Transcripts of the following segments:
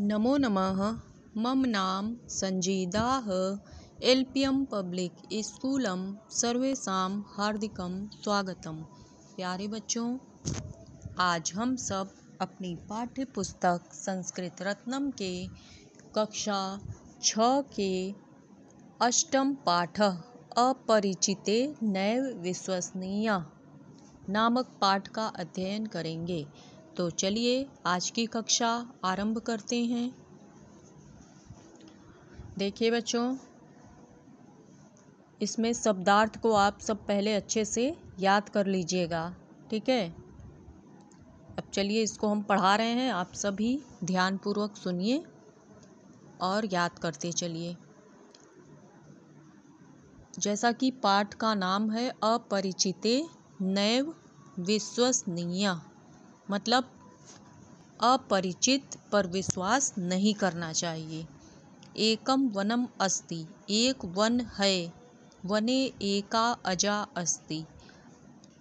नमो नमः। मम नाम संजीदाः एलपीएम पब्लिक स्कूलम सर्वेषां हार्दिकं स्वागतम। प्यारे बच्चों, आज हम सब अपनी पाठ्य पुस्तक संस्कृत रत्नम के कक्षा 6 के अष्टम पाठ अपरिचिते नैव विश्वसनीय नामक पाठ का अध्ययन करेंगे। तो चलिए आज की कक्षा आरंभ करते हैं। देखिए बच्चों, इसमें शब्दार्थ को आप सब पहले अच्छे से याद कर लीजिएगा, ठीक है। अब चलिए इसको हम पढ़ा रहे हैं, आप सभी ध्यानपूर्वक सुनिए और याद करते चलिए। जैसा कि पाठ का नाम है अपरिचिते नैव विश्वसनीय, मतलब अपरिचित पर विश्वास नहीं करना चाहिए। एकम वनम अस्ति, एक वन है। वने एका अजा अस्ति,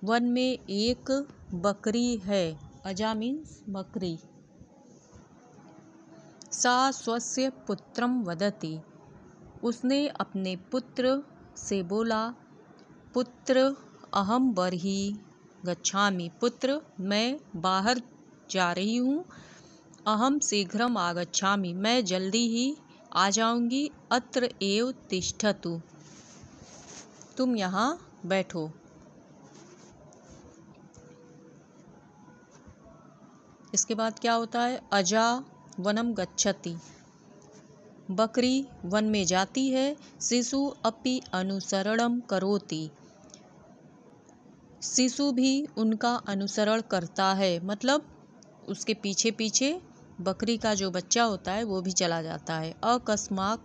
वन में एक बकरी है। अजा मीन्स बकरी। सा स्वस्य पुत्रम वदति, उसने अपने पुत्र से बोला। पुत्र अहम बर्हि गच्छामि, पुत्र मैं बाहर जा रही हूँ। अहम शीघ्रम आगच्छामि, मैं जल्दी ही आ जाऊंगी। अत्र एव तिष्ठतु, तुम यहाँ बैठो। इसके बाद क्या होता है? अजा वनम गच्छति, बकरी वन में जाती है। शिशु अपि अनुसरणम करोति, शिशु भी उनका अनुसरण करता है, मतलब उसके पीछे पीछे बकरी का जो बच्चा होता है वो भी चला जाता है। अकस्मात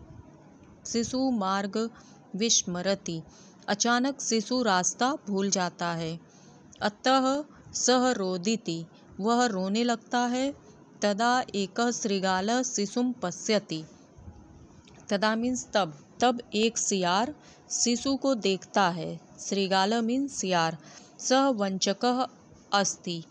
शिशु मार्ग विस्मरति, अचानक शिशु रास्ता भूल जाता है। अतः सह रोदिति, वह रोने लगता है। तदा एकः शृगालः शिशुं पश्यति, तदा मीन्स तब एक सियार शिशु को देखता है। शृगाल मीन्स सियार। सह वंचकः अस्ति,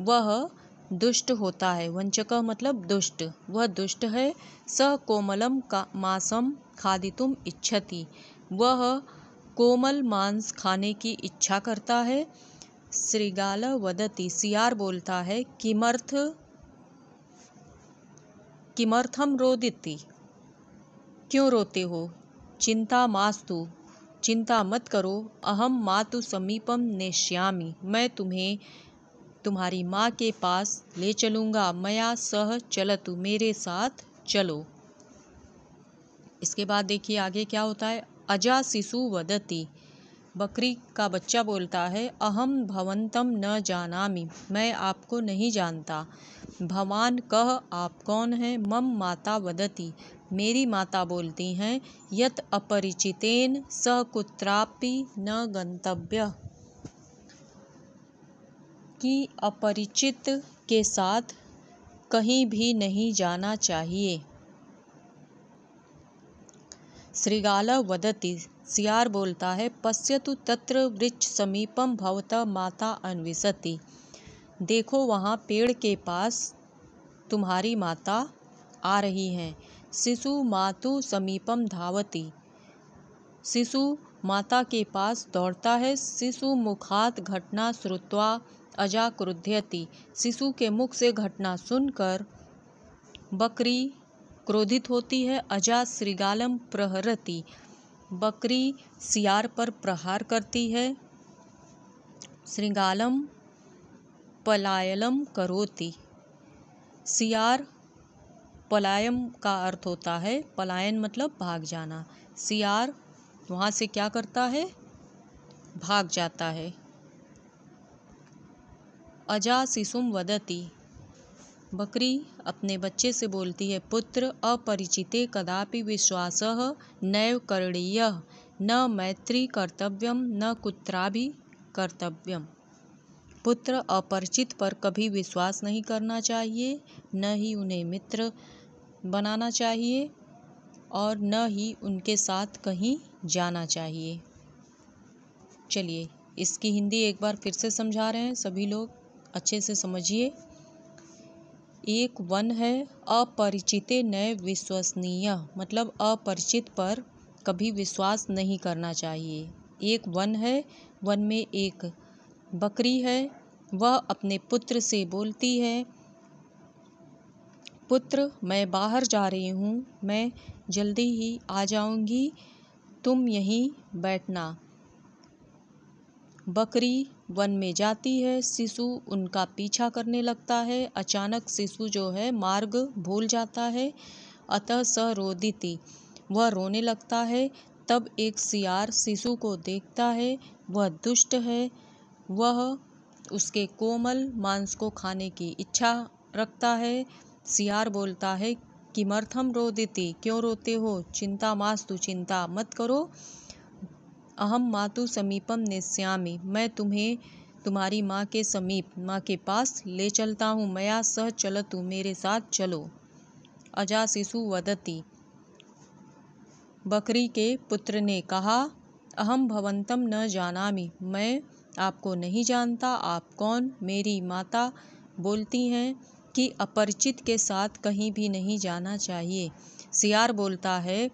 वह दुष्ट होता है। वंचकः मतलब दुष्ट, वह दुष्ट है। सह कोमलम मांसम खादितुम इच्छति, वह कोमल मांस खाने की इच्छा करता है। शृगाल वदति, सियार बोलता है। किमर्थम रोदिति, क्यों रोते हो? चिंता मास्तु, चिंता मत करो। अहम मातु समीपम नेष्यामि, मैं तुम्हें तुम्हारी माँ के पास ले चलूँगा। मया सह चलतु, मेरे साथ चलो। इसके बाद देखिए आगे क्या होता है। अजा शिशु वदति, बकरी का बच्चा बोलता है। अहम भवंतम न जानामि, मैं आपको नहीं जानता। भवान कह, आप कौन हैं? मम माता वदति, मेरी माता बोलती हैं। यत अपरिचितेन सह कुत्रापि न गंतव्य, कि अपरिचित के साथ कहीं भी नहीं जाना चाहिए। शृगाल वदति, सियार बोलता है। पश्यतु तत्र वृक्ष समीपम भवतः माता अन्विषति, देखो वहाँ पेड़ के पास तुम्हारी माता आ रही हैं। शिशु मातु समीपम धावति, शिशु माता के पास दौड़ता है। शिशु मुखात घटना श्रुत्वा अजा क्रुध्यति, शिशु के मुख से घटना सुनकर बकरी क्रोधित होती है। अजा शृगालम प्रहरति, बकरी सियार पर प्रहार करती है। शृगालम पलायनम करोति, सियार पलायन का अर्थ होता है पलायन मतलब भाग जाना। सियार वहाँ से क्या करता है? भाग जाता है। अजा शिशुम वदति, बकरी अपने बच्चे से बोलती है। पुत्र अपरिचिते कदापि विश्वासः नैव करणीयः, न मैत्री कर्तव्यम न कुत्रापि कर्तव्यम, पुत्र अपरिचित पर कभी विश्वास नहीं करना चाहिए, न ही उन्हें मित्र बनाना चाहिए और न ही उनके साथ कहीं जाना चाहिए। चलिए इसकी हिंदी एक बार फिर से समझा रहे हैं, सभी लोग अच्छे से समझिए। एक वन है अपरिचिते नए विश्वसनीय, मतलब अपरिचित पर कभी विश्वास नहीं करना चाहिए। एक वन है, वन में एक बकरी है, वह अपने पुत्र से बोलती है, पुत्र मैं बाहर जा रही हूँ, मैं जल्दी ही आ जाऊँगी, तुम यहीं बैठना। बकरी वन में जाती है, शिशु उनका पीछा करने लगता है। अचानक शिशु जो है मार्ग भूल जाता है, अतः स रोदिति, वह रोने लगता है। तब एक सियार शिशु को देखता है, वह दुष्ट है, वह उसके कोमल मांस को खाने की इच्छा रखता है। सियार बोलता है, किमर्थम रोदिति, क्यों रोते हो? चिंता मास्तु, चिंता मत करो। अहम मातु समीपम नेष्यामि, मैं तुम्हें तुम्हारी माँ के समीप, माँ के पास ले चलता हूँ। मया सह चलतु, मेरे साथ चलो। अजा शिशु वदति, बकरी के पुत्र ने कहा, अहम भवंतम न जानामि, मैं आपको नहीं जानता, आप कौन? मेरी माता बोलती हैं कि अपरिचित के साथ कहीं भी नहीं जाना चाहिए। सियार बोलता है,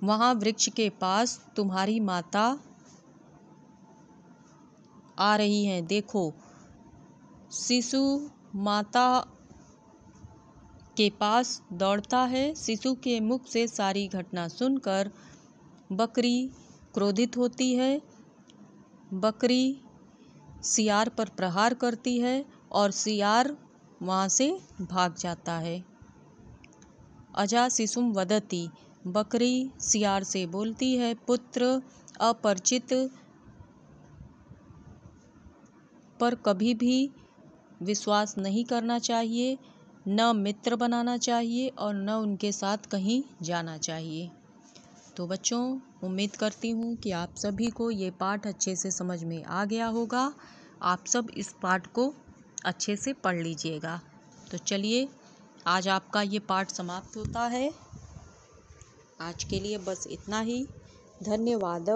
वहाँ वृक्ष के पास तुम्हारी माता आ रही हैं, देखो। शिशु माता के पास दौड़ता है। शिशु के मुख से सारी घटना सुनकर बकरी क्रोधित होती है। बकरी सियार पर प्रहार करती है और सियार वहाँ से भाग जाता है। अजा शिशुम वदति, बकरी सियार से बोलती है, पुत्र अपरिचित पर कभी भी विश्वास नहीं करना चाहिए, न मित्र बनाना चाहिए और न उनके साथ कहीं जाना चाहिए। तो बच्चों, उम्मीद करती हूँ कि आप सभी को ये पाठ अच्छे से समझ में आ गया होगा। आप सब इस पाठ को अच्छे से पढ़ लीजिएगा। तो चलिए, आज आपका ये पाठ समाप्त होता है। आज के लिए बस इतना ही। धन्यवाद।